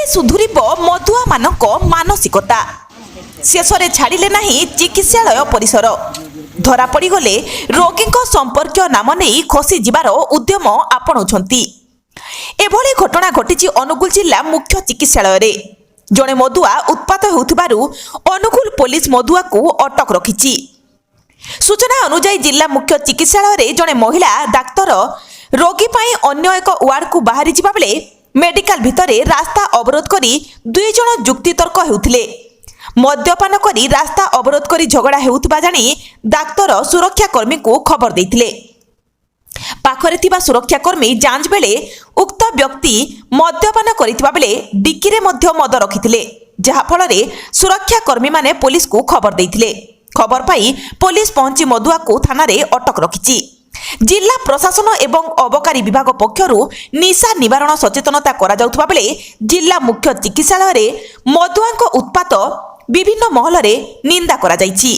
सुधुरिब मदुआ मानक मानसिकता शेषे छाड़िले नहीं चिकित्सालय परिसर धरा पड़गले रोगी संपर्क नाम नहीं खसी जीवार उद्यम आपणाउछंती। एभली घटना घटी अनुगुल जिला मुख्य चिकित्सालय जड़े मदुआ उत्पात होउथिबारु अनुगुल पुलिस मदुआ को अटक रखिछि। सूचना अनुसार जिला मुख्य चिकित्सालय जड़े महिला डाक्तर रोगी पाई अन्य एक वार्ड को बाहरी जिबा बेले मेडिकल भितरे रास्ता अवरोध करी दुई जण जुक्तितर्क हेउथिले। मद्यपान करी रास्ता अवरोध करी झगड़ा हेउथिबा जानी डाक्तर सुरक्षाकर्मी को खबर देथिले। पाखरे थिबा सुरक्षाकर्मी जांच बेले उक्त व्यक्ति मद्यपान करिथिबा बेले डिक्कीरे मध्य मद रखिथिले, जहा फलरे सुरक्षाकर्मी माने पुलिस को खबर देथिले। खबर पाई पुलिस पहुंची मदुआ को थाना रे अटक रखिछि। जिला प्रशासन एवं अबकारी विभाग पक्षरु निशा निवारण सचेतनता करा जाउथबा बेले जिला मुख्य चिकित्सालय रे मदुआंक उत्पात विभिन्न महल रे निंदा करा जाइछि।